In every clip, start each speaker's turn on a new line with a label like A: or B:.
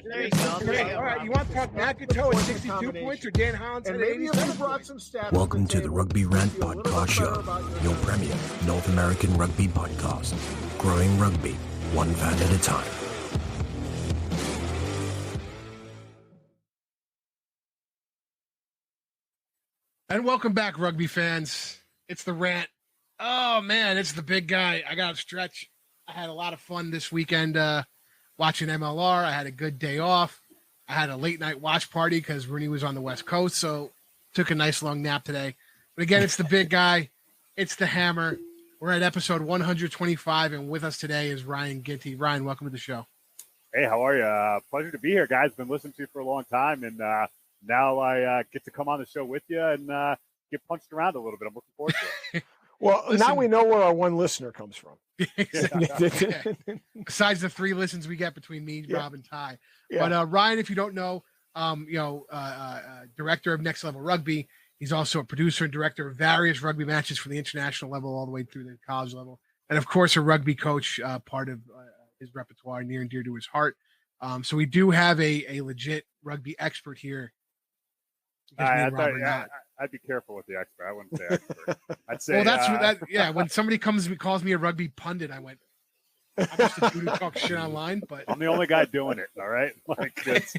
A: There you go.
B: All right, you want to talk McIntosh at 62 points or Dan Hollins at 87 points?
C: Welcome to the Rugby Rant podcast show, your premier North American rugby podcast, growing rugby one fan at a time.
D: And welcome back, rugby fans. It's the rant. Oh, man, it's the big guy. I got to stretch. I had a lot of fun this weekend watching MLR. I had a good day off. I had a late-night watch party because Rooney was on the West Coast, so took a nice long nap today. But again, it's the big guy. It's the hammer. We're at episode 125, and with us today is Ryan Ginty. Ryan, welcome to the show.
E: Hey, how are you? Pleasure to be here, guys. Been listening to you for a long time, and now I get to come on the show with you and get punched around a little bit. I'm looking forward to it.
B: Well, now we know where our one listener comes from.
D: Besides the 3 listens we get between me, Rob, and Ty.
B: Yeah.
D: But Ryan, if you don't know, director of Next Level Rugby. He's also a producer and director of various rugby matches from the international level all the way through the college level. And, of course, a rugby coach, part of his repertoire, near and dear to his heart. So we do have a legit rugby expert here.
E: I'd be careful with the expert. I wouldn't say expert. I'd say.
D: Well, that's that. Yeah, when somebody calls me a rugby pundit, I went, I'm just a dude who talks shit online, but
E: I'm the only guy doing it. All right, like it's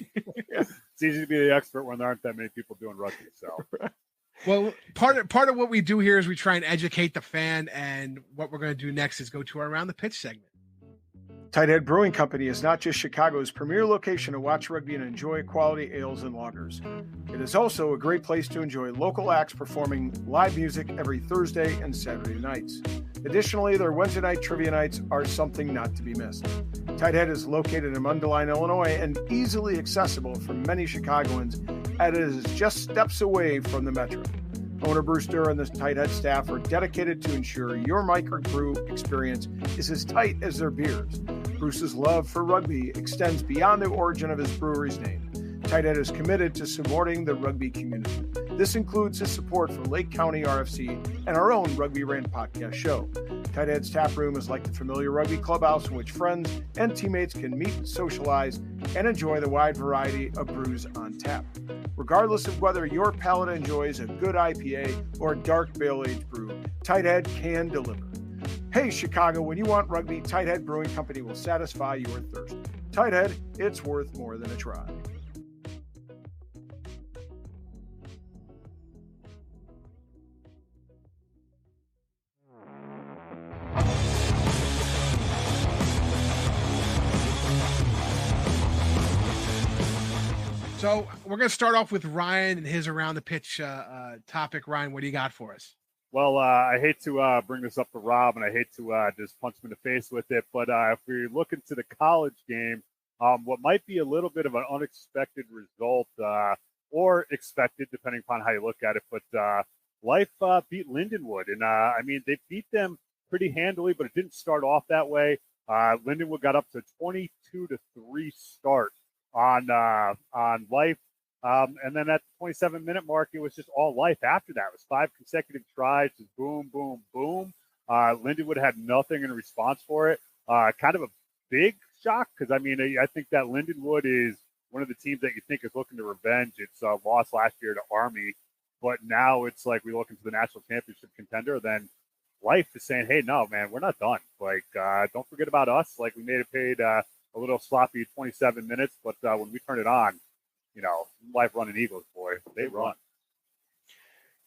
E: easy to be the expert when there aren't that many people doing rugby. So,
D: well, part of what we do here is we try and educate the fan, and what we're going to do next is go to our Around the Pitch segment.
B: Tighthead Brewing Company is not just Chicago's premier location to watch rugby and enjoy quality ales and lagers. It is also a great place to enjoy local acts performing live music every Thursday and Saturday nights. Additionally, their Wednesday night trivia nights are something not to be missed. Tighthead is located in Mundelein, Illinois, and easily accessible for many Chicagoans, as it is just steps away from the metro. Owner Bruce Durr and the Tighthead staff are dedicated to ensure your microbrew experience is as tight as their beers. Bruce's love for rugby extends beyond the origin of his brewery's name. Tighthead is committed to supporting the rugby community. This includes his support for Lake County RFC and our own Rugby Rant podcast show. Tighthead's tap room is like the familiar rugby clubhouse in which friends and teammates can meet, socialize, and enjoy the wide variety of brews on tap. Regardless of whether your palate enjoys a good IPA or a dark barrel-aged brew, Tighthead can deliver. Hey, Chicago, when you want rugby, Tighthead Brewing Company will satisfy your thirst. Tighthead, it's worth more than a try.
D: So we're going to start off with Ryan and his Around the Pitch topic. Ryan, what do you got for us?
E: Well, I hate to bring this up to Rob, and I hate to just punch him in the face with it, but if we look into the college game, what might be a little bit of an unexpected result, or expected, depending upon how you look at it, but Life beat Lindenwood, and I mean, they beat them pretty handily, but it didn't start off that way. Lindenwood got up to 22-3 start on Life. And then at the 27-minute mark, it was just all Life after that. It was 5 consecutive tries, just boom, boom, boom. Lindenwood had nothing in response for it. Kind of a big shock because, I mean, I think that Lindenwood is one of the teams that you think is looking to revenge. It's lost last year to Army, but now it's like we look into the national championship contender. Then Life is saying, hey, no, man, we're not done. Like, don't forget about us. Like, we made it paid a little sloppy 27 minutes, but when we turn it on, you know, Life running Eagles, boy, they run.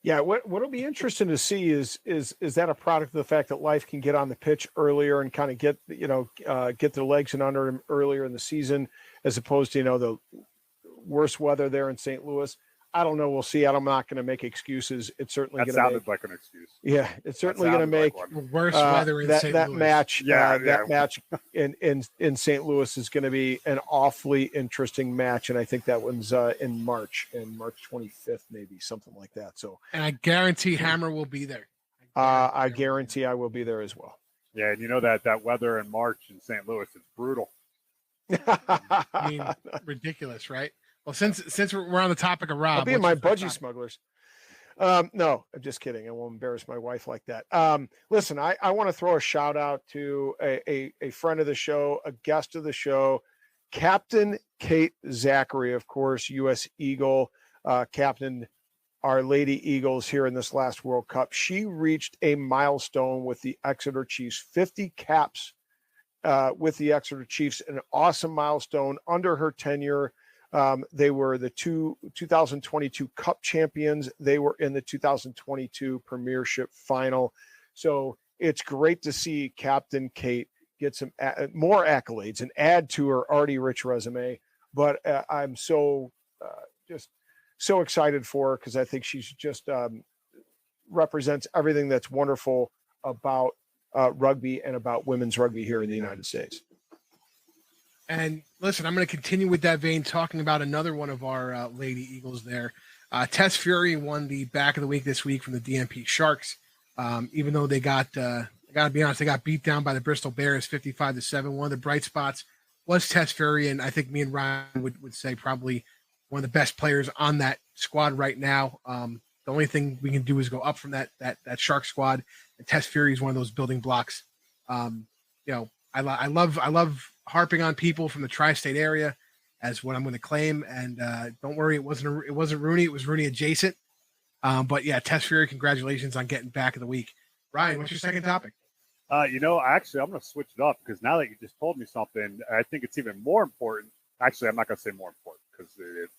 B: Yeah, what'll be interesting to see is that a product of the fact that Life can get on the pitch earlier and kind of get their legs in under him earlier in the season, as opposed to, the worst weather there in St. Louis. I don't know. We'll see. I'm not going to make excuses. It's certainly
E: that sounded like an excuse.
B: Yeah, it's certainly going to make
D: worse weather in St.
B: Louis. Match.
E: That
B: match in St. Louis is going to be an awfully interesting match, and I think that one's in March 25th, maybe something like that. So,
D: and I guarantee Hammer will be there.
B: I guarantee I will be there as well.
E: Yeah, and you know that weather in March in St. Louis is brutal.
D: I mean, ridiculous, right? Well, since we're on the topic of Rob,
B: I'll be in my budgie smugglers. No, I'm just kidding. I won't embarrass my wife like that. Listen, I want to throw a shout out to a friend of the show, a guest of the show, Captain Kate Zachary, of course, U.S. Eagle, captain our Lady Eagles here in this last World Cup. She reached a milestone with the Exeter Chiefs, 50 caps with the Exeter Chiefs, an awesome milestone under her tenure. They were the 2022 Cup champions. They were in the 2022 Premiership final. So it's great to see Captain Kate get some more accolades and add to her already rich resume. But I'm just so excited for her because I think she's just represents everything that's wonderful about rugby and about women's rugby here in the United States.
D: And listen, I'm going to continue with that vein, talking about another one of our Lady Eagles there. Tess Fury won the back of the week this week from the DMP Sharks. Even though they got, I got to be honest, they got beat down by the Bristol Bears 55-7. One of the bright spots was Tess Fury, and I think me and Ryan would say probably one of the best players on that squad right now. The only thing we can do is go up from that Shark squad, and Tess Fury is one of those building blocks. I love harping on people from the tri-state area as what I'm going to claim. And don't worry, it wasn't Rooney. It was Rooney adjacent. But yeah, Tess Fury, congratulations on getting back of the week. Ryan, what's your second topic?
E: Actually, I'm going to switch it up because now that you just told me something, I think it's even more important. Actually, I'm not going to say more important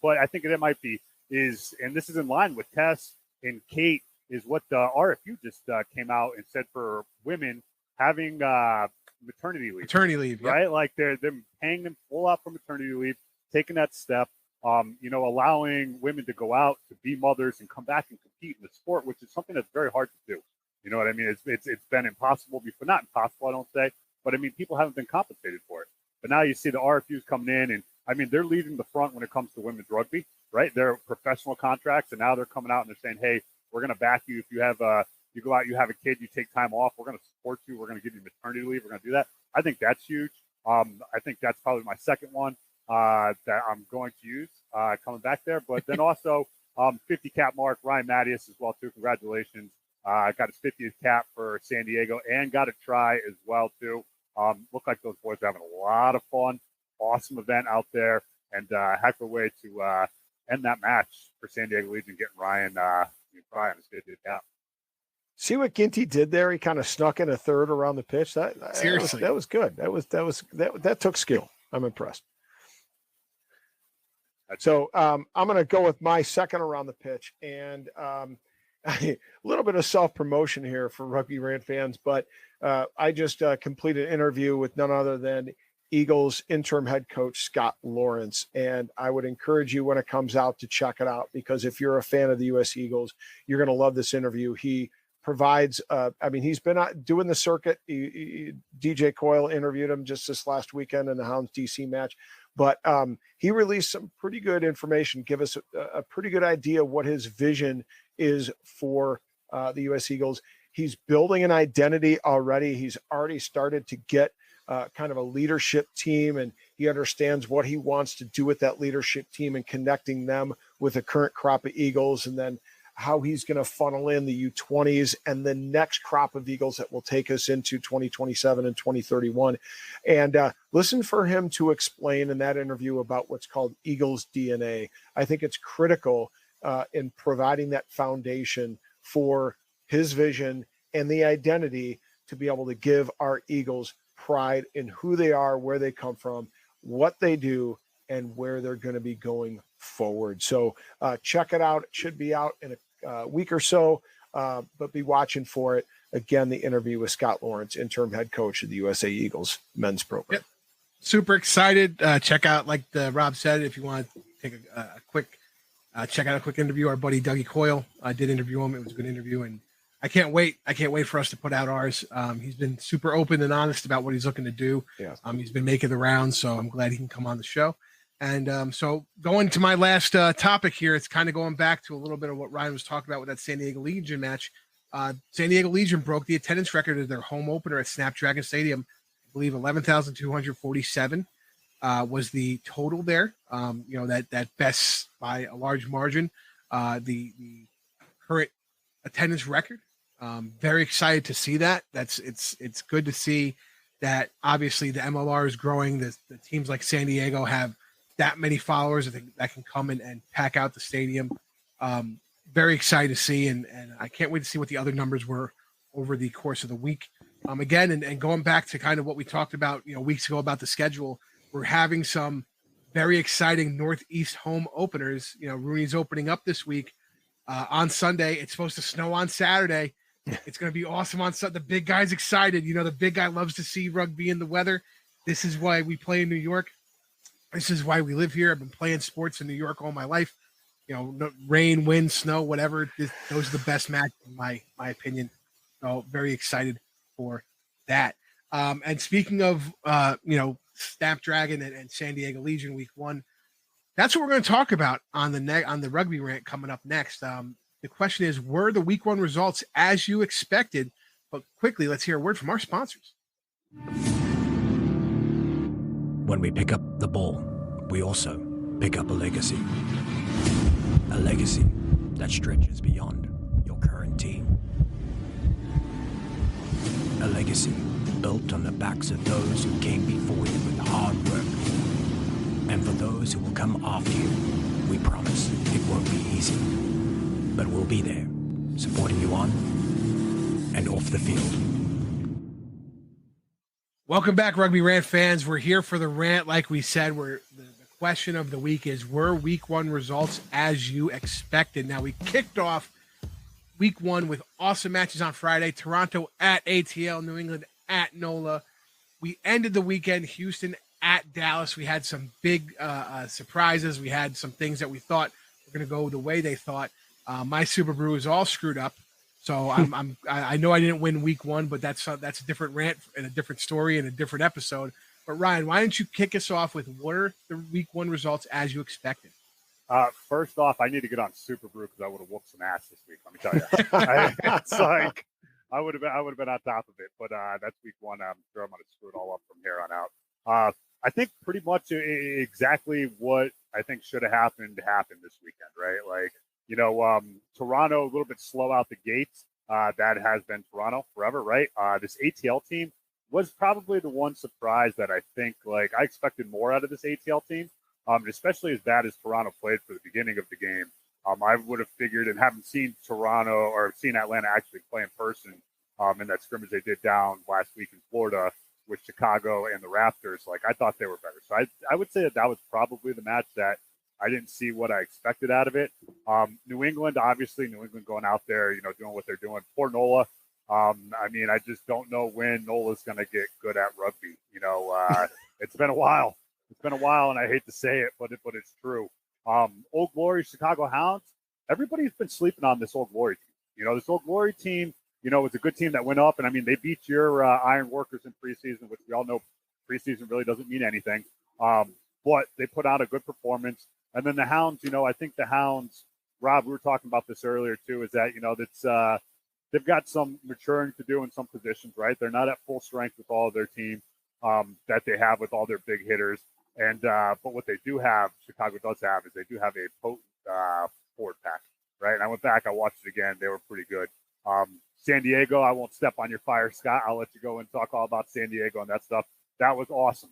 E: but I think it might be and this is in line with Tess and Kate, is what the RFU just came out and said for women having maternity leave.
D: Maternity leave,
E: right?
D: Yep.
E: Like they're paying them full out for maternity leave, taking that step, allowing women to go out to be mothers and come back and compete in the sport, which is something that's very hard to do. You know what I mean? It's been impossible before, not impossible, I don't say, but I mean people haven't been compensated for it. But now you see the RFUs coming in, and I mean they're leading the front when it comes to women's rugby, right? They're professional contracts, and now they're coming out and they're saying, hey, we're going to back you if you have you go out, you have a kid, you take time off, we're going to support you, we're going to give you maternity leave, we're going to do that. I think that's huge. I think that's probably my second one that I'm going to use coming back there. But then also 50 cap mark, Ryan Mattias as well too. Congratulations. Got his 50th cap for San Diego and got a try as well too. Look like those boys are having a lot of fun. Awesome event out there, and heck of a way to end that match for San Diego Legion, getting Ryan try on his 50th cap.
B: See what Ginty did there? He kind of snuck in a third around the pitch.
D: Seriously,
B: that was good. That took skill. I'm impressed. So I'm going to go with my second around the pitch, and a little bit of self-promotion here for Rugby Rant fans, but I just completed an interview with none other than Eagles interim head coach Scott Lawrence, and I would encourage you when it comes out to check it out, because if you're a fan of the U.S. Eagles, you're going to love this interview. He provides, he's been out doing the circuit. DJ Coyle interviewed him just this last weekend in the Hounds DC match, but he released some pretty good information, give us a pretty good idea of what his vision is for the U.S. Eagles. He's building an identity already. He's already started to get kind of a leadership team, and he understands what he wants to do with that leadership team and connecting them with the current crop of Eagles, and then how he's going to funnel in the U20s and the next crop of Eagles that will take us into 2027 and 2031. And listen for him to explain in that interview about what's called Eagles DNA. I think it's critical in providing that foundation for his vision and the identity to be able to give our Eagles pride in who they are, where they come from, what they do, and where they're going to be going forward. So check it out. It should be out in a week or so, but be watching for it. Again, the interview with Scott Lawrence, interim head coach of the USA Eagles men's program.
D: Yep. Super excited. Check out, like Rob said, if you want to take a quick check out a quick interview. Our buddy Dougie Coyle did interview him. It was a good interview, and I can't wait for us to put out ours. He's been super open and honest about what he's looking to do.
B: Yeah.
D: He's been making the rounds, so I'm glad he can come on the show. And so going to my last topic here, it's kind of going back to a little bit of what Ryan was talking about with that San Diego Legion match. San Diego Legion broke the attendance record of their home opener at Snapdragon Stadium. I believe 11,247 was the total there. That best by a large margin. The current attendance record. Very excited to see that. It's good to see that. Obviously, the MLR is growing. The teams like San Diego have that many followers that can come and pack out the stadium. Very excited to see, and I can't wait to see what the other numbers were over the course of the week. Again, and going back to kind of what we talked about, weeks ago about the schedule, we're having some very exciting Northeast home openers. Rooney's opening up this week on Sunday. It's supposed to snow on Saturday. It's going to be awesome on Sunday. The big guy's excited. The big guy loves to see rugby in the weather. This is why we play in New York. This is why we live here. I've been playing sports in New York all my life. Rain, wind, snow, whatever. Those are the best matches in my opinion. So very excited for that. And speaking of, Snapdragon and San Diego Legion week 1, that's what we're going to talk about on the Rugby Rant coming up next. The question is, were the week 1 results as you expected? But quickly, let's hear a word from our sponsors.
C: When we pick up the ball, we also pick up a legacy. A legacy that stretches beyond your current team. A legacy built on the backs of those who came before you with hard work. And for those who will come after you, we promise it won't be easy. But we'll be there, supporting you on and off the field.
D: Welcome back, Rugby Rant fans. We're here for the rant. Like we said, the question of the week is, were week 1 results as you expected? Now, we kicked off week 1 with awesome matches on Friday. Toronto at ATL, New England at NOLA. We ended the weekend, Houston at Dallas. We had some big surprises. We had some things that we thought were going to go the way they thought. My Super Brew is all screwed up. So I know I didn't win week 1, but that's a different rant and a different story and a different episode. But Ryan, why don't you kick us off with what are the week 1 results as you expected?
E: First off, I need to get on Super Brew because I would have whooped some ass this week. Let me tell you, it's like I would have been on top of it. But that's week 1. I'm sure I'm going to screw it all up from here on out. I think pretty much exactly what I think should have happened this weekend, right? Like, Toronto a little bit slow out the gates. That has been Toronto forever, right? This ATL team was probably the one surprise that I think, like, I expected more out of this ATL team, especially as bad as Toronto played for the beginning of the game. I would have figured, and haven't seen Toronto or seen Atlanta actually play in person in that scrimmage they did down last week in Florida with Chicago and the Raptors. Like, I thought they were better. So I would say that was probably the match that I didn't see what I expected out of it. New England going out there, doing what they're doing. Poor NOLA. I just don't know when NOLA's going to get good at rugby. It's been a while. And I hate to say it, but it's true. Old Glory, Chicago Hounds. Everybody's been sleeping on this Old Glory team. This Old Glory team, was a good team that went up. And, they beat your Iron Workers in preseason, which we all know preseason really doesn't mean anything. But they put out a good performance. And then the Hounds, I think the Hounds, Rob, we were talking about this earlier too, is that, that's they've got some maturing to do in some positions, right? They're not at full strength with all of their team that they have with all their big hitters. And but what they do have, Chicago does have, is they do have a potent forward pack, right? And I went back, I watched it again. They were pretty good. San Diego, I won't step on your fire, Scott. I'll let you go and talk all about San Diego and that stuff. That was awesome.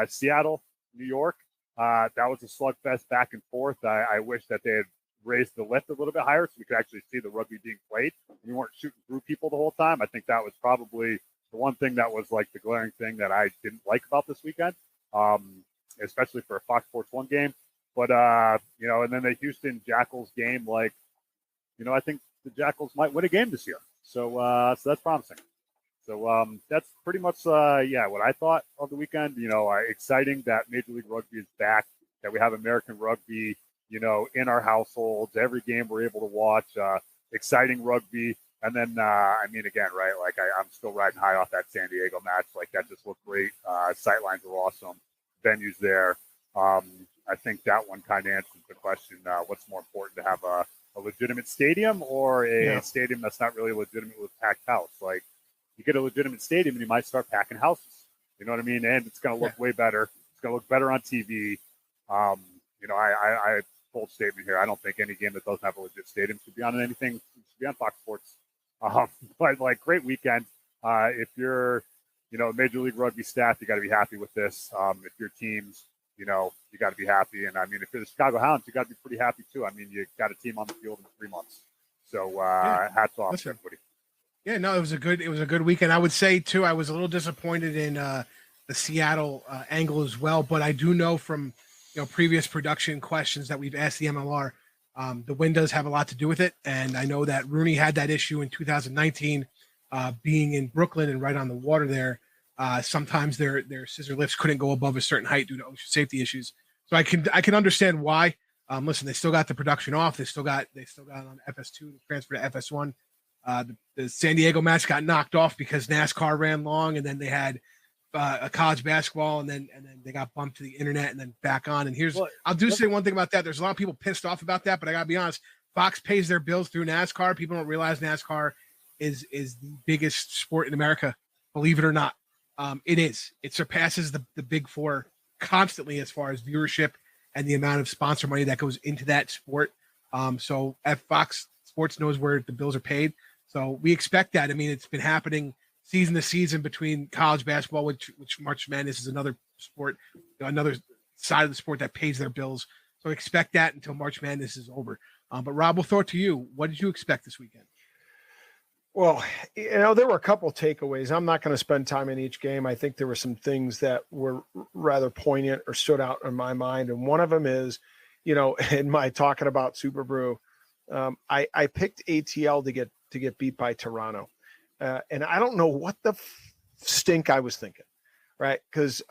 E: Seattle, New York. That was a slugfest back and forth. I wish that they had raised the lift a little bit higher so we could actually see the rugby being played. We weren't shooting through people the whole time. I think that was probably the one thing that was like the glaring thing that I didn't like about this weekend, especially for a Fox Sports 1 game. But, and then the Houston Jackals game, I think the Jackals might win a game this year. So that's promising. So that's pretty much, what I thought of the weekend. Exciting that Major League Rugby is back, that we have American rugby, in our households. Every game we're able to watch. Exciting rugby. And then, again, right, I'm still riding high off that San Diego match. That just looked great. Sightlines were awesome. Venues there. I think that one kind of answers the question, what's more important, to have a legitimate stadium or a stadium that's not really legitimate with packed house? You get a legitimate stadium and you might start packing houses. You know what I mean? And it's going to look way better. It's going to look better on TV. I bold statement here. I don't think any game that doesn't have a legit stadium should be on anything. Should be on Fox Sports. But great weekend. If you're Major League Rugby staff, you got to be happy with this. If your teams, you got to be happy. And I mean, if you're the Chicago Hounds, you got to be pretty happy too. I mean, you got a team on the field in 3 months. So hats off to everybody.
D: Yeah, no, it was a good weekend. I would say too, I was a little disappointed in the Seattle angle as well, but I do know from previous production questions that we've asked the MLR, the wind does have a lot to do with it, and I know that Rooney had that issue in 2019, being in Brooklyn and right on the water there. Sometimes their scissor lifts couldn't go above a certain height due to ocean safety issues. So I can understand why. Listen, they still got the production off. They still got on FS2 to transfer to FS1. The San Diego match got knocked off because NASCAR ran long, and then they had a college basketball, and then they got bumped to the internet and then back on. And I'll say one thing about that. There's a lot of people pissed off about that, but I gotta be honest. Fox pays their bills through NASCAR. People don't realize NASCAR is the biggest sport in America. Believe it or not, it is. It surpasses the big four constantly as far as viewership and the amount of sponsor money that goes into that sport. So at Fox Sports knows where the bills are paid. So we expect that. I mean, it's been happening season to season between college basketball, which March Madness is another sport, another side of the sport that pays their bills. So expect that until March Madness is over. But Rob, we'll throw it to you. What did you expect this weekend?
B: Well, there were a couple takeaways. I'm not going to spend time in each game. I think there were some things that were rather poignant or stood out in my mind. And one of them is, in my talking about Super Brew, I picked ATL to get beat by Toronto. And I don't know what the stink I was thinking, right? Because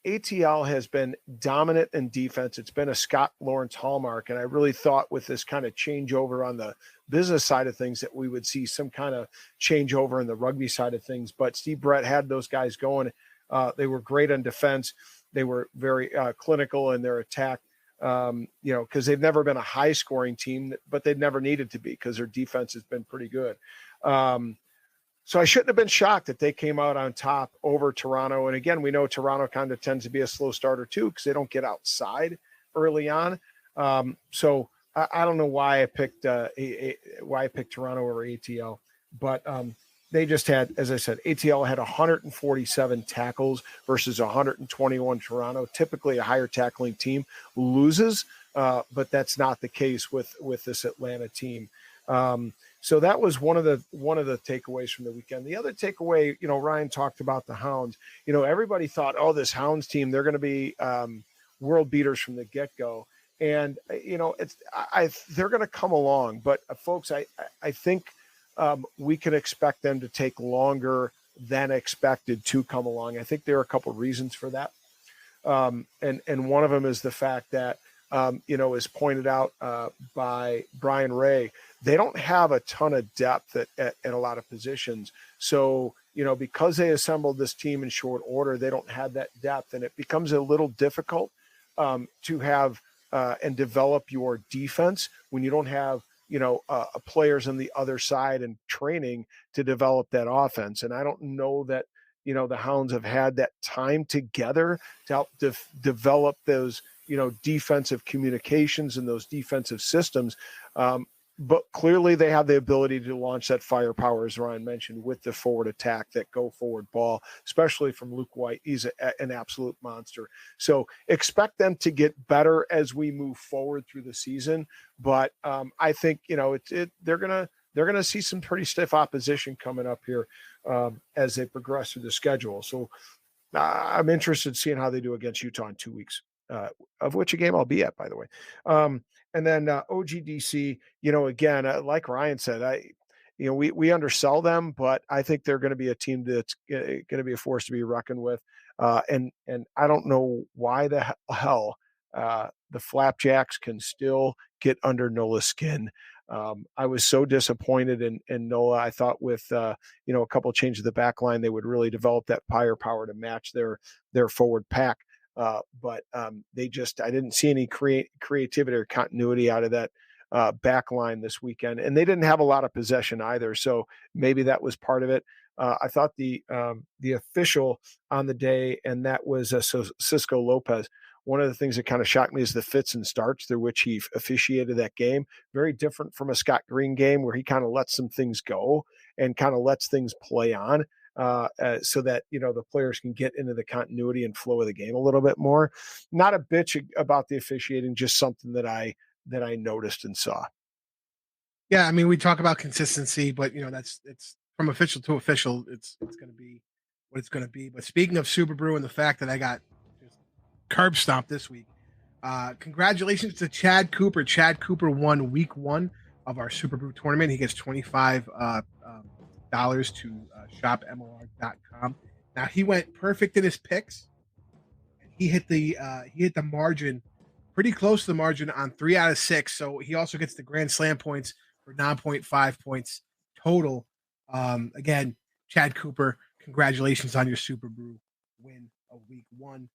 B: ATL has been dominant in defense. It's been a Scott Lawrence hallmark. And I really thought with this kind of changeover on the business side of things that we would see some kind of changeover in the rugby side of things. But Steve Brett had those guys going. They were great on defense. They were very clinical in their attack, because they've never been a high-scoring team, but they've never needed to be because their defense has been pretty good. So I shouldn't have been shocked that they came out on top over Toronto. And again, we know Toronto kind of tends to be a slow starter too because they don't get outside early on. So I don't know why I picked Toronto over ATL, but they just had, as I said, ATL had 147 tackles versus 121 Toronto. Typically, a higher tackling team loses, but that's not the case with this Atlanta team. So that was one of the takeaways from the weekend. The other takeaway, Ryan talked about the Hounds. Everybody thought, this Hounds team, they're going to be world beaters from the get-go. And, they're going to come along. But, folks, I think we can expect them to take longer than expected to come along. I think there are a couple of reasons for that. And one of them is the fact that, as pointed out by Brian Ray, they don't have a ton of depth at a lot of positions. So, because they assembled this team in short order, they don't have that depth. And it becomes a little difficult to have and develop your defense when you don't have, players on the other side and training to develop that offense. And I don't know that, the Hounds have had that time together to help develop those, defensive communications and those defensive systems. But clearly they have the ability to launch that firepower, as Ryan mentioned, with the forward attack, that go forward ball, especially from Luke White. He's an absolute monster. So expect them to get better as we move forward through the season. But I think, they're going to see some pretty stiff opposition coming up here as they progress through the schedule. So I'm interested in seeing how they do against Utah in 2 weeks, of which a game I'll be at, by the way. And then OGDC, again, like Ryan said, we undersell them, but I think they're going to be a team that's going to be a force to be reckoned with. And I don't know why the hell the Flapjacks can still get under Nola's skin. I was so disappointed in Nola. I thought with a couple of changes of the back line, they would really develop that firepower to match their forward pack. But I didn't see any creativity or continuity out of that back line this weekend. And they didn't have a lot of possession either. So maybe that was part of it. I thought the official on the day, and that was Cisco Lopez. One of the things that kind of shocked me is the fits and starts through which he officiated that game. Very different from a Scott Green game where he kind of lets some things go and kind of lets things play on. so that, the players can get into the continuity and flow of the game a little bit more. Not a bitch about the officiating, just something that I noticed and saw.
D: Yeah, I mean, we talk about consistency, but it's from official to official. It's going to be what it's going to be. But speaking of Super Brew and the fact that I got just curb stomped this week, congratulations to Chad Cooper. Chad Cooper won week 1 of our Super Brew tournament. He gets $25 to shopmlr.com. Now he went perfect in his picks. He hit the margin, pretty close to the margin on 3 out of 6. So he also gets the Grand Slam points for 9.5 points total. Again, Chad Cooper, congratulations on your Super Brew win of week 1.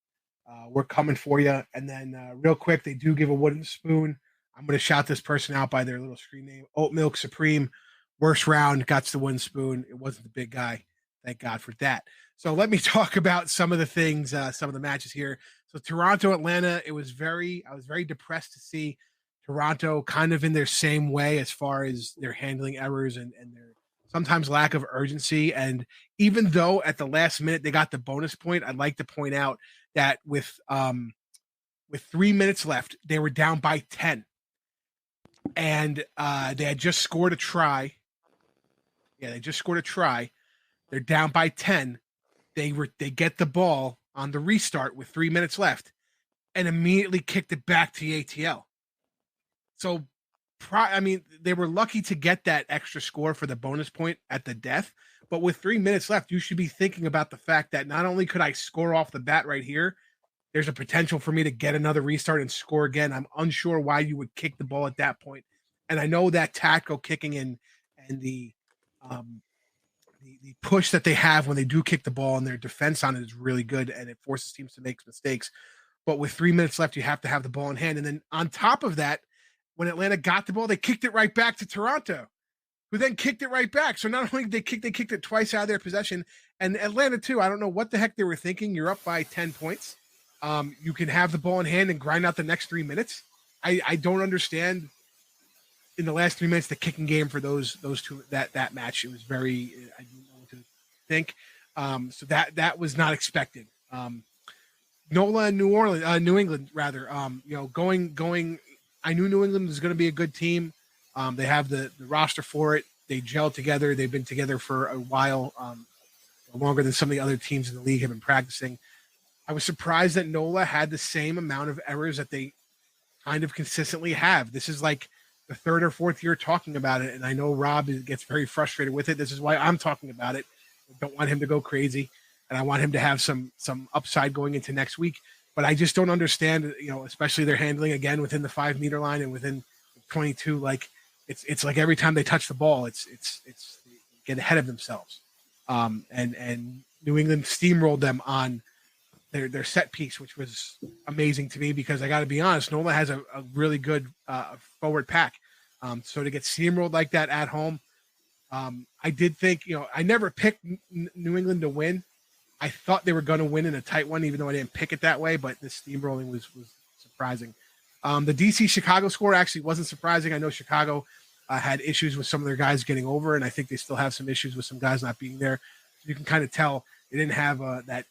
D: We're coming for you. And then real quick, they do give a wooden spoon. I'm going to shout this person out by their little screen name. Oat Milk Supreme, worst round, got the wooden spoon. It wasn't the big guy. Thank God for that. So let me talk about some of the things, some of the matches here. So Toronto, Atlanta, I was very depressed to see Toronto kind of in their same way as far as their handling errors and their sometimes lack of urgency. And even though at the last minute they got the bonus point, I'd like to point out that with 3 minutes left, they were down by 10. And they had just scored a try. Yeah, they just scored a try. They're down by 10. They get the ball on the restart with 3 minutes left and immediately kicked it back to the ATL. So, they were lucky to get that extra score for the bonus point at the death. But with 3 minutes left, you should be thinking about the fact that not only could I score off the bat right here, there's a potential for me to get another restart and score again. I'm unsure why you would kick the ball at that point. And I know that tactical kicking and the push that they have when they do kick the ball and their defense on it is really good, and it forces teams to make mistakes. But with 3 minutes left, you have to have the ball in hand. And then on top of that, when Atlanta got the ball, they kicked it right back to Toronto, who then kicked it right back. So not only did they kicked it twice out of their possession, and Atlanta too, I don't know what the heck they were thinking. You're up by 10 points. You can have the ball in hand and grind out the next 3 minutes. I don't understand in the last 3 minutes the kicking game for those two that match. It was very I didn't know what to think. So that was not expected. NOLA and New England rather. Going. I knew New England was going to be a good team. They have the roster for it. They gel together. They've been together for a while, longer than some of the other teams in the league have been practicing. I was surprised that NOLA had the same amount of errors that they kind of consistently have. This is like the 3rd or 4th year talking about it, and I know Rob gets very frustrated with it. This is why I'm talking about it. I don't want him to go crazy, and I want him to have some upside going into next week. But I just don't understand, especially their handling again within the 5 meter line and within 22. Like it's like every time they touch the ball, it's they get ahead of themselves. And New England steamrolled them on their set piece, which was amazing to me because I got to be honest, NOLA has a really good forward pack. So to get steamrolled like that at home, I did think, I never picked New England to win. I thought they were going to win in a tight one, even though I didn't pick it that way, but the steamrolling was surprising. The DC Chicago score actually wasn't surprising. I know Chicago had issues with some of their guys getting over, and I think they still have some issues with some guys not being there. So you can kind of tell they didn't have that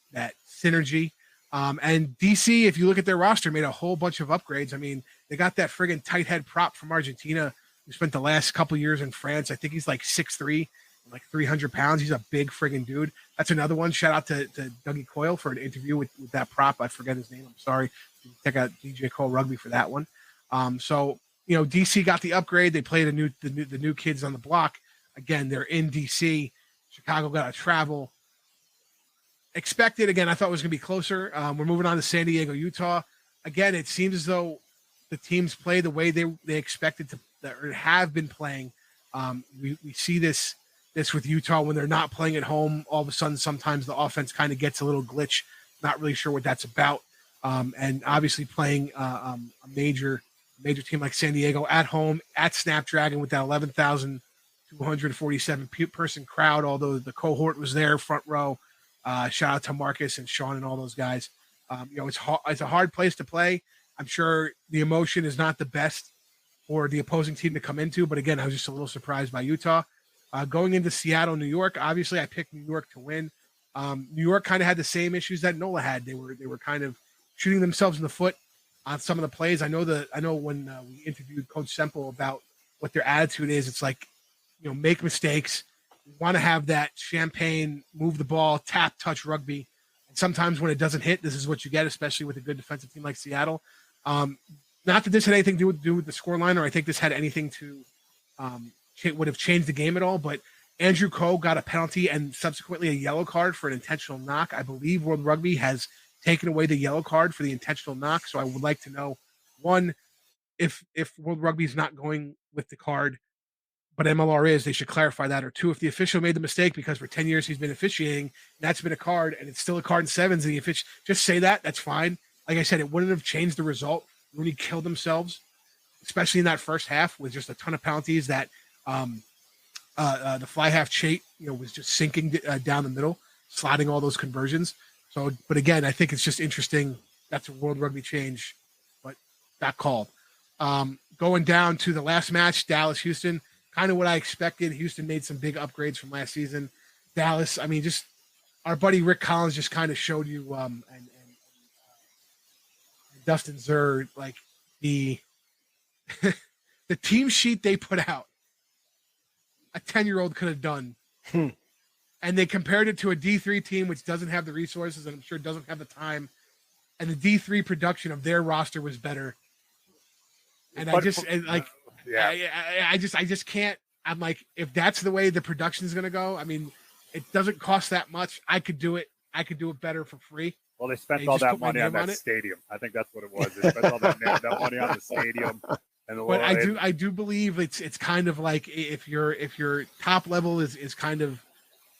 D: synergy. And DC, if you look at their roster, made a whole bunch of upgrades. I mean, they got that friggin' tight head prop from Argentina who spent the last couple years in France. I think he's like 6'3", like 300 pounds. He's a big friggin' dude. That's another one. Shout out to Dougie Coyle for an interview with that prop. I forget his name. I'm sorry. Check out DJ Cole Rugby for that one. So DC got the upgrade. They played the new kids on the block. Again, they're in DC. Chicago got to travel. Expected, again, I thought it was going to be closer. We're moving on to San Diego, Utah. Again, it seems as though the teams play the way they expected to or have been playing. We see this with Utah when they're not playing at home. All of a sudden, sometimes the offense kind of gets a little glitch. Not really sure what that's about. And obviously playing a major team like San Diego at home at Snapdragon with that 11,247 person crowd. Although the cohort was there, front row. Shout out to Marcus and Sean and all those guys. It's a hard place to play. I'm sure the emotion is not the best for the opposing team to come into. But again, I was just a little surprised by Utah. Going into Seattle, New York, obviously I picked New York to win. New York kind of had the same issues that NOLA had. They were kind of shooting themselves in the foot on some of the plays. I know when we interviewed Coach Semple about what their attitude is, it's like, make mistakes. We want to have that champagne, move the ball, tap, touch rugby. And sometimes when it doesn't hit, this is what you get, especially with a good defensive team like Seattle. Not that this had anything to do with the scoreline, or I think this had anything to would have changed the game at all. But Andrew Coe got a penalty and subsequently a yellow card for an intentional knock. I believe World Rugby has taken away the yellow card for the intentional knock. So I would like to know, one, if World Rugby is not going with the card, but MLR is, they should clarify that. Or two, if the official made the mistake because for 10 years he's been officiating, and that's been a card, and it's still a card in sevens, and the official, just say that. That's fine. Like I said, it wouldn't have changed the result. Rooney killed themselves, especially in that first half with just a ton of penalties that the fly half Chait, was just sinking down the middle, sliding all those conversions. So, but again, I think it's just interesting. That's a World Rugby change, but got called. Going down to the last match, Dallas-Houston, kind of what I expected. Houston made some big upgrades from last season. Dallas, I mean, just our buddy Rick Collins just kind of showed you, and Dustin Zer, like the the team sheet they put out, a 10-year-old could have done. And they compared it to a D3 team, which doesn't have the resources and I'm sure doesn't have the time. And the D3 production of their roster was better. And I just can't. I'm like, if that's the way the production is going to go, I mean, it doesn't cost that much. I could do it. I could do it better for free.
E: Well, they spent all that money on that stadium. I think that's what it was. They spent all that money on the stadium.
D: But I do believe it's kind of like if your top level is kind of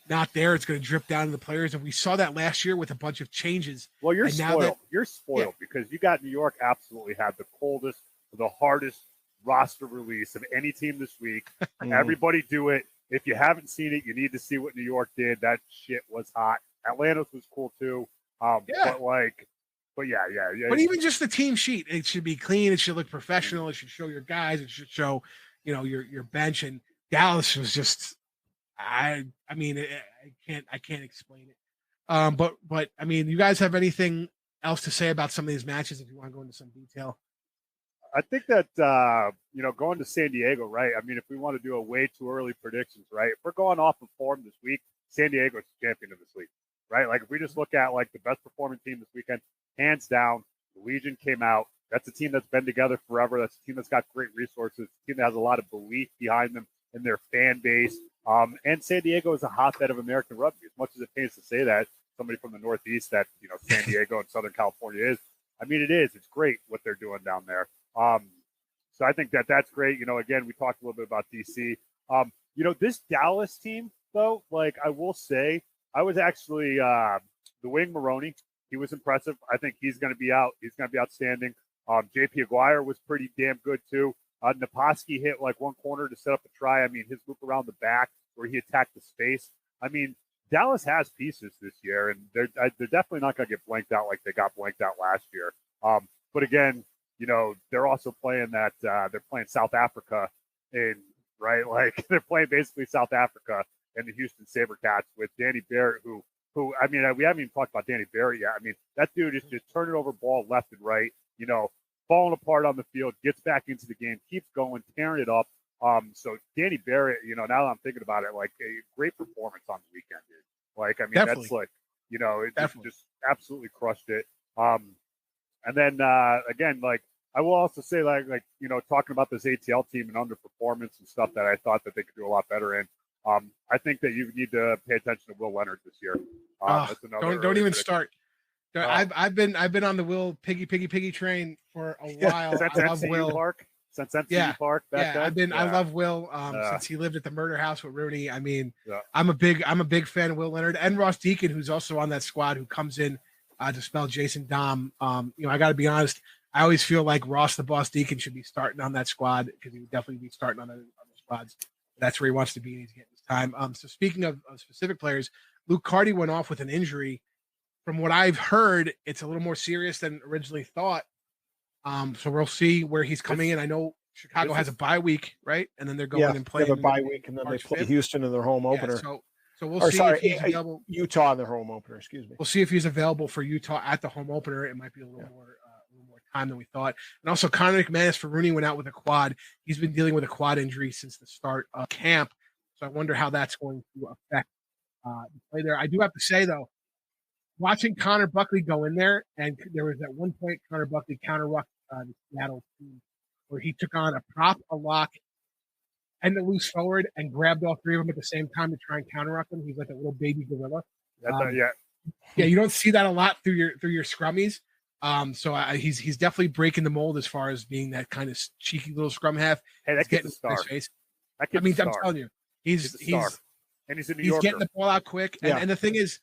D: not there, it's going to drip down to the players. And we saw that last year with a bunch of changes.
E: Well, you're spoiled because you got New York absolutely had the coldest, the hardest roster release of any team this week. Everybody do it. If you haven't seen it, you need to see what New York did. That shit was hot. Atlanta's was cool too. But yeah.
D: But even just the team sheet, it should be clean. It should look professional. It should show your guys. It should show, your bench. And Dallas was just, I mean, I can't explain it. But I mean, you guys have anything else to say about some of these matches if you want to go into some detail?
E: I think that, going to San Diego, right? I mean, if we want to do a way too early predictions, right? If we're going off of form this week, San Diego's the champion of this league, right? Like if we just look at like the best performing team this weekend, hands down, the Legion came out. That's a team that's been together forever. That's a team that's got great resources. A team that has a lot of belief behind them in their fan base. And San Diego is a hotbed of American rugby. As much as it pains to say that, somebody from the Northeast that, San Diego and Southern California is. I mean, it is. It's great what they're doing down there. So I think that's great. Again, we talked a little bit about DC. This Dallas team, though, like I will say, I was actually the wing Maroney. He was impressive. I think he's going to be out. He's going to be outstanding. JP Aguirre was pretty damn good, too. Naposki hit like one corner to set up a try. I mean, his loop around the back where he attacked the space. I mean, Dallas has pieces this year, and they're definitely not going to get blanked out like they got blanked out last year. But again, they're also playing that they're playing South Africa right? Like they're playing basically South Africa and the Houston SaberCats with Danny Barrett, who I mean, we haven't even talked about Danny Barrett yet. I mean, that dude is just turning over ball left and right, falling apart on the field, gets back into the game, keeps going, tearing it up. So Danny Barrett, now that I'm thinking about it, like a great performance on the weekend, dude. Like, I mean, definitely. That's like, it just absolutely crushed it. And then again, like I will also say, like talking about this ATL team and underperformance and stuff that I thought that they could do a lot better in. I think that you need to pay attention to Will Leonard this year.
D: Don't even start. I've been on the Will piggy train for a while.
E: I love Will. Since MCU Park back then.
D: I love Will since he lived at the murder house with Rooney. I mean, I'm a big fan of Will Leonard and Ross Deacon, who's also on that squad, who comes in to spell Jason Dom. I got to be honest. I always feel like Ross the Boss Deacon should be starting on that squad because he would definitely be starting on the squads. That's where he wants to be, and he's getting his time. So speaking of specific players, Luke Carty went off with an injury. From what I've heard, it's a little more serious than originally thought. So we'll see where he's coming in. I know Chicago has a bye week, right? And then they're going and playing.
B: They have a bye week, and then they play
D: 5th.
B: Houston in their home opener.
D: So we'll see if he's available.
B: Utah in their home opener. Excuse me.
D: We'll see if he's available for Utah at the home opener. It might be a little more time than we thought. And also, Connor McManus for Rooney went out with a quad. He's been dealing with a quad injury since the start of camp. So I wonder how that's going to affect the play there. I do have to say though, watching Connor Buckley go in there, and there was at one point Connor Buckley counter-rucked the Seattle team where he took on a prop, a lock, and the loose forward and grabbed all three of them at the same time to try and counter-ruck them. He's like a little baby gorilla. You don't see that a lot through your scrummies. So he's definitely breaking the mold as far as being that kind of cheeky little scrum half.
E: Hey, that kid's a star.
D: Face. I'm telling you, he's
E: and he's a New Yorker.
D: He's getting the ball out quick. And the thing is,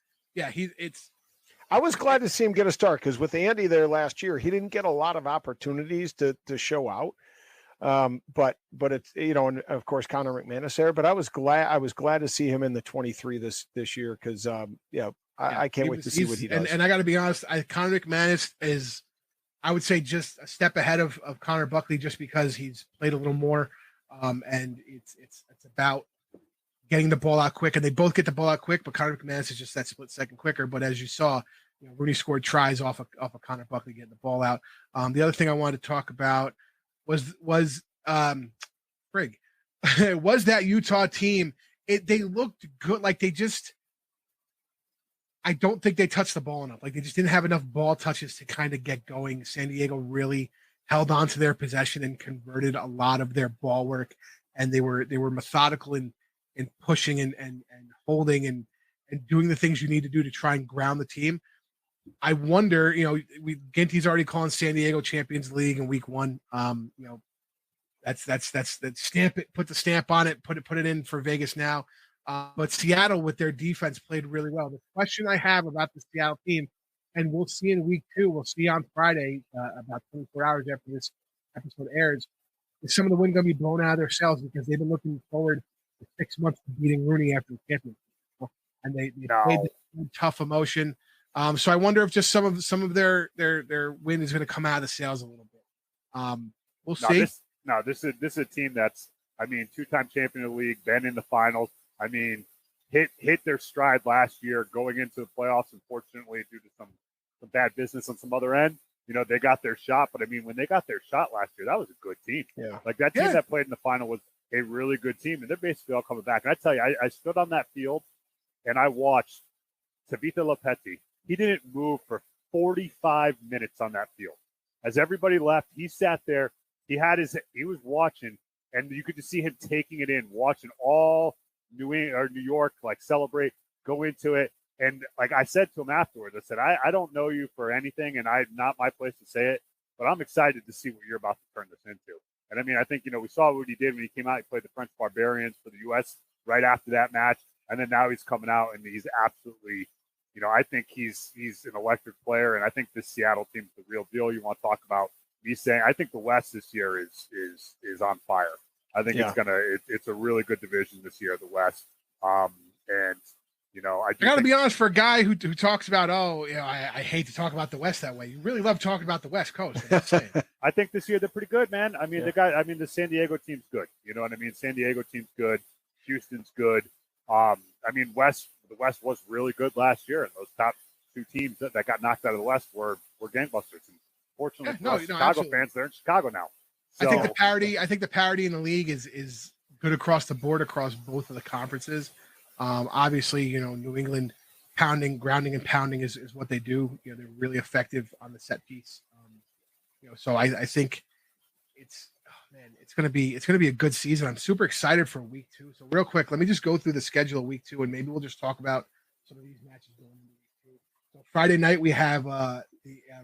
B: I was glad to see him get a start because with Andy there last year, he didn't get a lot of opportunities to show out. But it's, and of course Connor McManus there. But I was glad to see him in the 23 this year because I can't wait to see what he does.
D: And I got to be honest, Connor McManus is, I would say, just a step ahead of Connor Buckley just because he's played a little more. And it's about getting the ball out quick, and they both get the ball out quick, but Connor McManus is just that split second quicker. But as you saw, Rooney scored tries off of Connor Buckley getting the ball out. The other thing I wanted to talk about was that Utah team. They looked good. Like I don't think they touched the ball enough. Like they just didn't have enough ball touches to kind of get going. San Diego really held on to their possession and converted a lot of their ball work. And they were methodical in pushing and holding and doing the things you need to do to try and ground the team. I wonder, Ginty's already calling San Diego Champions League in week 1. That's stamp it, put the stamp on it, put it in for Vegas now. But Seattle with their defense played really well. The question I have about the Seattle team, and we'll see in week 2, we'll see on Friday, about 24 hours after this episode airs, is some of the wind going to be blown out of their sails because they've been looking forward for 6 months to beating Rooney after the championship. And they played the tough emotion. So I wonder if just some of their win is going to come out of the sails a little bit. We'll see.
E: This is a team that's, 2-time champion of the league, been in the finals. Hit their stride last year going into the playoffs. Unfortunately, due to some bad business on some other end, they got their shot. But when they got their shot last year, that was a good team.
B: Yeah.
E: Like that team that played in the final was a really good team, and they're basically all coming back. And I tell you, I stood on that field and I watched Tabitha Lopetti. He didn't move for 45 minutes on that field. As everybody left, he sat there. He was watching, and you could just see him taking it in, watching all New York celebrate, go into it. And like I said to him afterwards, I said, I don't know you for anything, and not my place to say it, but I'm excited to see what you're about to turn this into. And I think, we saw what he did when he came out. He played the French Barbarians for the U.S. right after that match. And then now he's coming out and he's absolutely, I think he's an electric player. And I think this Seattle team's the real deal. You want to talk about me saying, I think the West this year is on fire. I think it's a really good division this year, the West. I
D: got to be honest, for a guy who talks about, I hate to talk about the West that way. You really love talking about the West Coast.
E: I think this year they're pretty good, man. The San Diego team's good. You know what I mean? San Diego team's good. Houston's good. The West was really good last year, and those top 2 teams that got knocked out of the West were gangbusters. And fortunately, Chicago fans, they're in Chicago now. So,
D: I think the parity in the league is good across the board, across both of the conferences. Obviously, New England grounding and pounding is what they do. They're really effective on the set piece. So I think it's going to be a good season. I'm super excited for week 2. So real quick, let me just go through the schedule of week 2, and maybe we'll just talk about some of these matches going into week 2. So Friday night we have the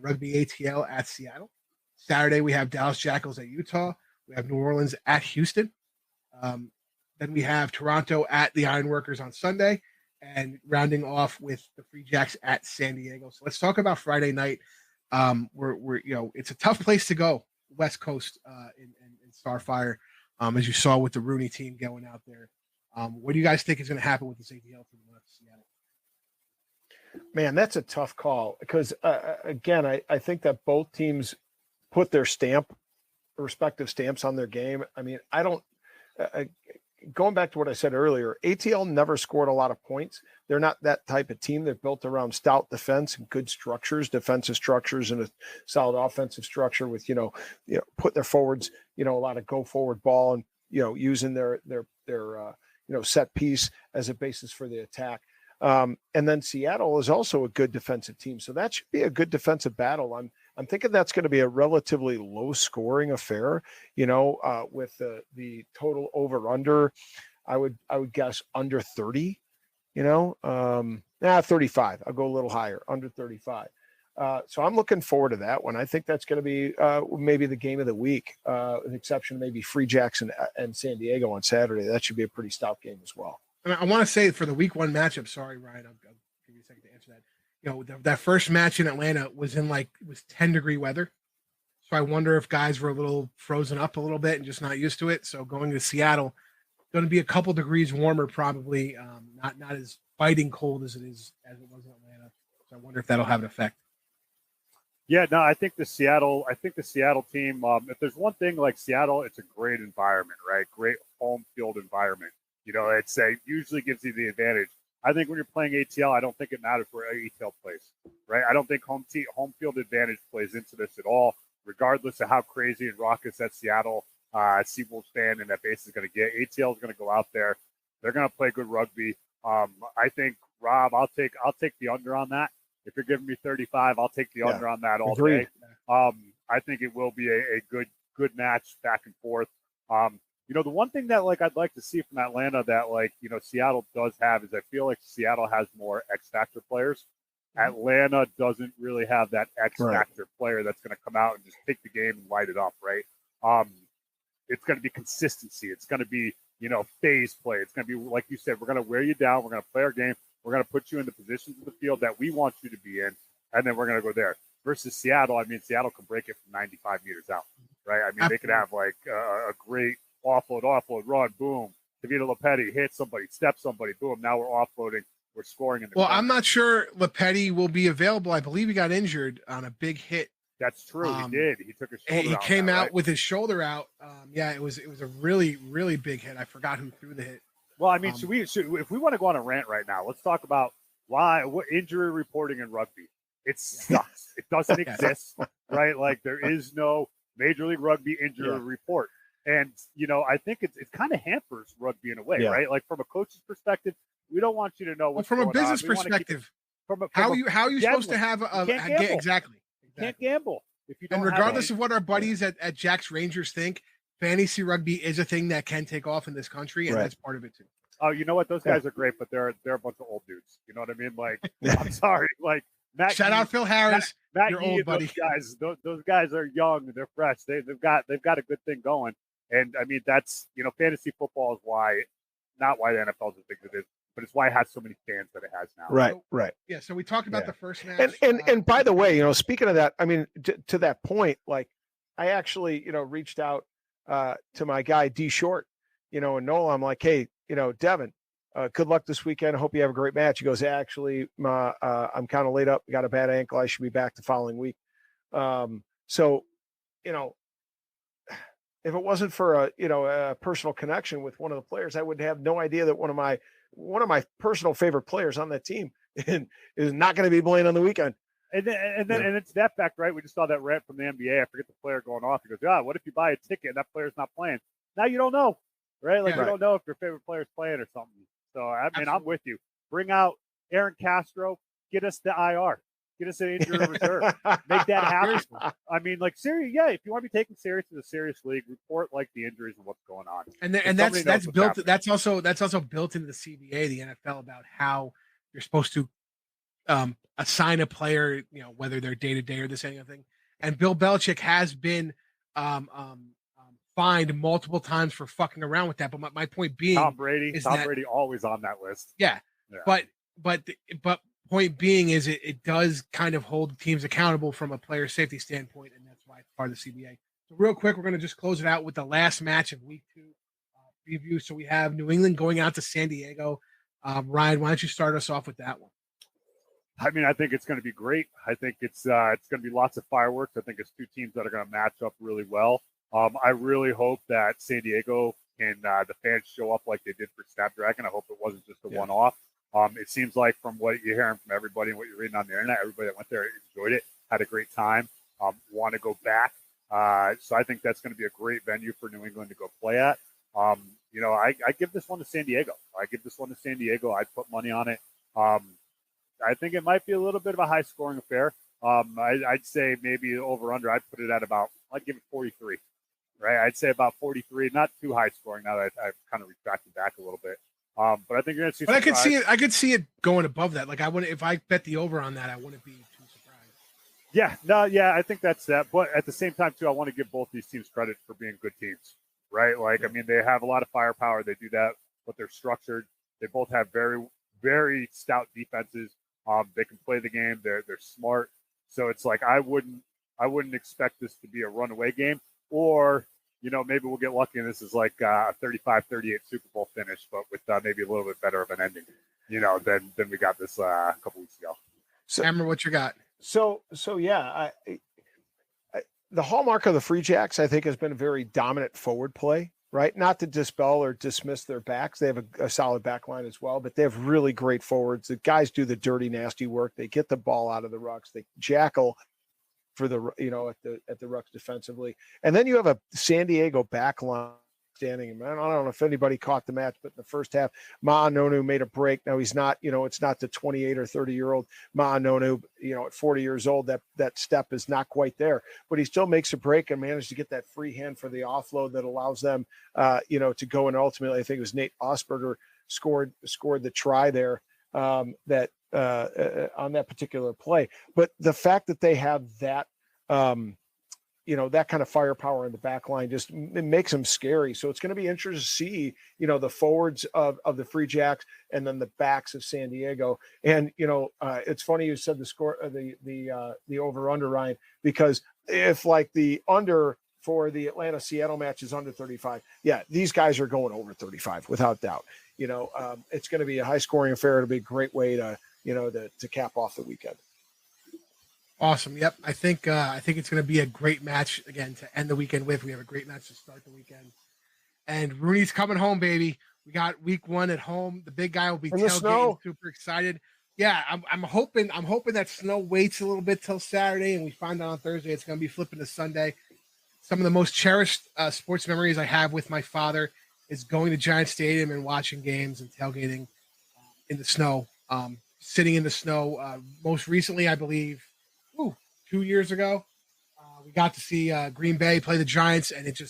D: Rugby ATL at Seattle. Saturday we have Dallas Jackals at Utah. We have New Orleans at Houston. Then we have Toronto at the Ironworkers on Sunday, and rounding off with the Free Jacks at San Diego. So let's talk about Friday night. It's a tough place to go, West Coast in Starfire, as you saw with the Rooney team going out there. What do you guys think is going to happen with this ATL team left Seattle?
B: Man, that's a tough call because again, I think that both teams put their stamp respective stamps on their game. I mean, I don't. Going back to what I said earlier, ATL never scored a lot of points. They're not that type of team. They're built around stout defense and good structures, defensive structures, and a solid offensive structure with, put their forwards, a lot of go forward ball and, using their set piece as a basis for the attack. And then Seattle is also a good defensive team. So that should be a good defensive battle. I'm thinking that's going to be a relatively low scoring affair, with the total over under. I would guess under 30, 35. I'll go a little higher, under 35. So I'm looking forward to that one. I think that's going to be maybe the game of the week, with the exception of maybe Free Jacks and San Diego on Saturday. That should be a pretty stout game as well.
D: And I want to say for the week 1 matchup, sorry, Ryan, I'll give you a second to answer that. That first match in Atlanta was it was 10-degree weather. So I wonder if guys were a little frozen up a little bit and just not used to it. So going to Seattle, going to be a couple degrees warmer, probably not as biting cold as it was in Atlanta. So I wonder if that'll have an effect.
E: Yeah, no, I think the Seattle team, if there's one thing like Seattle, it's a great environment, right? Great home field environment. It usually gives you the advantage. I think when you're playing ATL, I don't think it matters where ATL plays, right? I don't think home field advantage plays into this at all, regardless of how crazy and raucous that Seattle Seawolves fan and that base is going to get. ATL is going to go out there. They're going to play good rugby. I think, Rob, I'll take the under on that. If you're giving me 35, I'll take the under on that all day. I think it will be a good match back and forth. The one thing that I'd like to see from Atlanta that Seattle does have is I feel like Seattle has more X factor players. Atlanta doesn't really have that X factor player that's going to come out and just take the game and light it up, right? It's going to be consistency. It's going to be phase play. It's going to be like you said. We're going to wear you down. We're going to play our game. We're going to put you in the positions of the field that we want you to be in, and then we're going to go there. Versus Seattle, Seattle can break it from 95 meters out, right? They could have a great offload, run, boom. Tavita Lepetti hit somebody, step somebody, boom. Now we're offloading. We're scoring in the corner.
D: I'm not sure Lepetti will be available. I believe he got injured on a big hit.
E: That's true. He did. He took his shoulder out.
D: He came out with his shoulder out. It was a really, really big hit. I forgot who threw the hit.
E: Well, should we if we want to go on a rant right now, let's talk about what injury reporting in rugby. It sucks. It doesn't exist, right? There is no Major League Rugby injury report. And, I think it kind of hampers rugby in a way, right? From a coach's perspective, we don't want you to know what's
D: from
E: going
D: a business perspective. How are you supposed to have exactly.
E: You can't gamble if you don't.
D: And regardless of what our buddies at Jack's Rangers think, fantasy rugby is a thing that can take off in this country, and that's part of it too.
E: Oh, you know what? Those guys are great, but they're a bunch of old dudes. You know what I mean? I'm sorry. Matt
D: Shout out Phil Harris,
E: Matt
D: your old buddy.
E: Those guys are young and they're fresh. They've got a good thing going. And that's fantasy football is not why the NFL is as big as it is, but it's why it has so many fans that it has now.
B: Right.
D: Yeah. So we talked about the first match,
B: and by the way, speaking of that, to that point, I actually reached out to my guy D Short, and Nola. I'm like, hey, Devin, good luck this weekend. I hope you have a great match. He goes, actually, I'm kind of laid up. Got a bad ankle. I should be back the following week. So, if it wasn't for a personal connection with one of the players, I would have no idea that one of my personal favorite players on that team is not going to be playing on the weekend.
E: And it's that fact, right? We just saw that rant from the NBA. I forget the player going off. He goes, what if you buy a ticket and that player's not playing? Now you don't know, right? You don't know if your favorite player's playing or something. So, I'm with you. Bring out Aaron Castro. Get us the IR. Get us an injury reserve. Make that happen. Serious. Yeah, if you want to be taken serious in a serious league, report the injuries and what's going on.
D: And that's built. Happening. That's also built into the CBA, the NFL, about how you're supposed to assign a player, whether they're day to day or this any other thing. And Bill Belichick has been fined multiple times for fucking around with that. But my point being,
E: Tom Brady always on that list.
D: Yeah. But point being is it does kind of hold teams accountable from a player safety standpoint, and that's why it's part of the CBA. So real quick, we're going to just close it out with the last match of week 2 preview. So we have New England going out to San Diego. Ryan, why don't you start us off with that one?
E: I think it's going to be great. I think it's going to be lots of fireworks. I think it's two teams that are going to match up really well. I really hope that San Diego and the fans show up like they did for Snapdragon. I hope it wasn't just a one-off. It seems like from what you're hearing from everybody and what you're reading on the internet, everybody that went there enjoyed it, had a great time, want to go back. So I think that's going to be a great venue for New England to go play at. I give this one to San Diego. I'd put money on it. I think it might be a little bit of a high-scoring affair. I'd say maybe over/under. I'd give it 43. Right, I'd say about 43. Not too high-scoring now that I've kind of retracted back a little bit. But I think you're going to see.
D: But I could see it going above that. Like I wouldn't, if I bet the over on that, I wouldn't be too surprised.
E: I think that's that. But at the same time, too, I want to give both these teams credit for being good teams, right? Like, I mean, they have a lot of firepower. They do that, but they're structured. They both have very, very stout defenses. They can play the game. They're smart. So it's like I wouldn't expect this to be a runaway game, or maybe we'll get lucky and this is like a 35-38 Super Bowl finish, but with maybe a little bit better of an ending, than we got this a couple weeks ago.
D: So, Amber, what you got?
B: So yeah, the hallmark of the Free Jacks, I think, has been a very dominant forward play, right? Not to dispel or dismiss their backs. They have a solid back line as well, but they have really great forwards. The guys do the dirty, nasty work. They get the ball out of the rucks. They jackal for the at the rucks defensively, and then you have a San Diego back line standing. Man, I don't know if anybody caught the match, but in the first half, Ma'anonu made a break. Now he's not, it's not the 28 or 30-year-old Ma'anonu. At 40 years old, that step is not quite there, but he still makes a break and managed to get that free hand for the offload that allows them, to go. And ultimately, I think it was Nate Osberger scored the try there. That on that particular play, but the fact that they have that, that kind of firepower in the back line just it makes them scary. So it's going to be interesting to see, the forwards of the Free Jacks and then the backs of San Diego. And it's funny you said the score, the over under, Ryan, because if like the under for the Atlanta Seattle match is under 35, these guys are going over 35 without doubt. It's going to be a high scoring affair. It'll be a great way to cap off the weekend.
D: Awesome. Yep. I think it's going to be a great match again to end the weekend with. We have a great match to start the weekend, and Rooney's coming home, baby. We got week 1 at home. The big guy will be tailgating. Super excited. Yeah. I'm hoping that snow waits a little bit till Saturday, and we find out on Thursday it's going to be flipping to Sunday. Some of the most cherished sports memories I have with my father is going to Giant Stadium and watching games and tailgating in the snow, sitting in the snow. Most recently, I believe, 2 years ago, we got to see Green Bay play the Giants, and it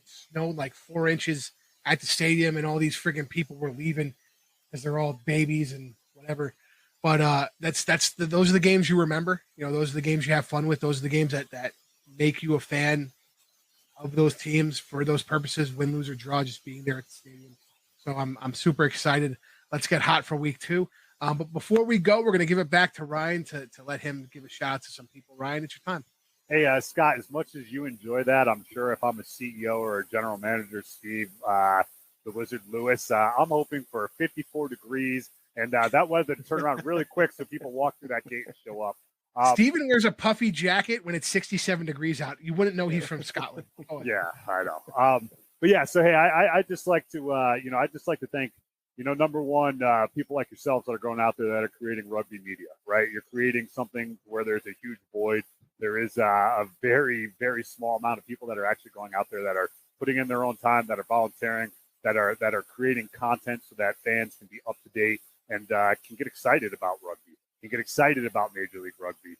D: snowed like 4 inches at the stadium, and all these friggin' people were leaving because they're all babies and whatever. But those are the games you remember. Those are the games you have fun with. Those are the games that make you a fan of those teams for those purposes, win, lose, or draw, just being there at the stadium. So I'm super excited. Let's get hot for week 2. But before we go, we're going to give it back to Ryan to let him give a shout out to some people. Ryan, it's your time.
E: Hey, Scott, as much as you enjoy that, I'm sure if I'm a CEO or a general manager, Steve, the Wizard Lewis, I'm hoping for 54 degrees and that weather to turn around really quick so people walk through that gate and show up.
D: Steven wears a puffy jacket when it's 67 degrees out. You wouldn't know he's from Scotland.
E: Yeah, I know. But yeah, so hey, I just like to, I'd just like to thank, number one, people like yourselves that are going out there that are creating rugby media, right? You're creating something where there's a huge void. There is a very, very small amount of people that are actually going out there that are putting in their own time, that are volunteering, that are creating content so that fans can be up to date and can get excited about rugby, can get excited about Major League Rugby.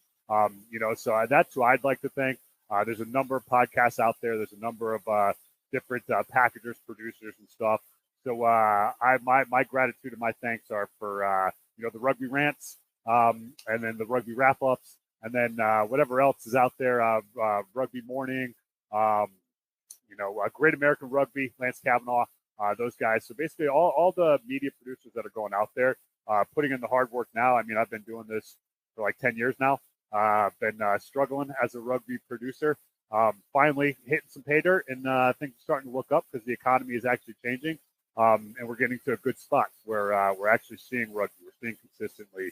E: So that's who I'd like to thank. There's a number of podcasts out there. There's a number of different packagers, producers, and stuff. So my gratitude and my thanks are for the Rugby Rants, and then the Rugby Wrap-Ups, and then whatever else is out there, Rugby Morning, Great American Rugby, Lance Kavanaugh, those guys. So basically all the media producers that are going out there, putting in the hard work now. I mean, I've been doing this for like 10 years now. Been struggling as a rugby producer. Finally hitting some pay dirt, and things are starting to look up because the economy is actually changing. And we're getting to a good spot where we're actually seeing rugby. We're seeing consistently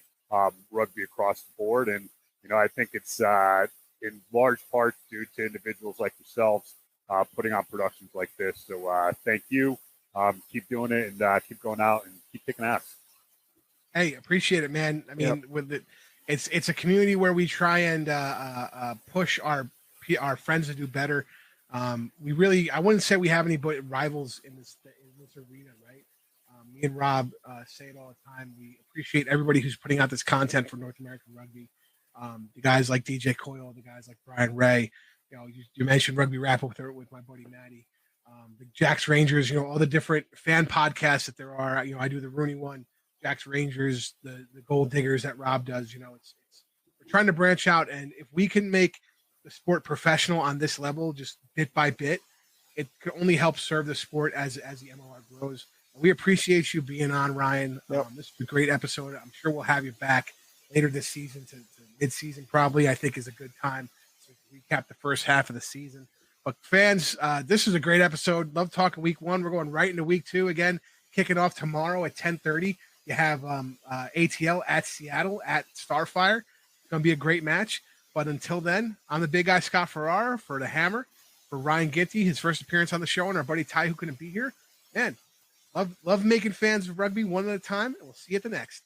E: rugby across the board. And, I think it's in large part due to individuals like yourselves putting on productions like this. So thank you. Keep doing it and keep going out and keep kicking ass.
D: Hey, appreciate it, man. I mean, with it, it's a community where we try and push our friends to do better. We really, I wouldn't say we have any rivals in this arena, right? Me and Rob say it all the time. We appreciate everybody who's putting out this content for North American rugby. The guys like DJ Coyle, the guys like Brian Ray. You know, you mentioned Rugby Rant with my buddy Maddie. The Jacks Rangers. You know, all the different fan podcasts that there are. You know, I do the Rooney one. Jacks Rangers, the Gold Diggers that Rob does, you know, it's we're trying to branch out, and if we can make the sport professional on this level, just bit by bit, it could only help serve the sport as the MLR grows. We appreciate you being on, Ryan. This is a great episode. I'm sure we'll have you back later this season to mid-season probably. I think is a good time to recap the first half of the season. But fans, this is a great episode. Love talking week 1. We're going right into week 2 again, kicking off tomorrow at 10:30. You have ATL at Seattle at Starfire. It's going to be a great match. But until then, I'm the big guy, Scott Farrar, for the Hammer, for Ryan Ginty, his first appearance on the show, and our buddy Ty, who couldn't be here. Man, love making fans of rugby one at a time, and we'll see you at the next.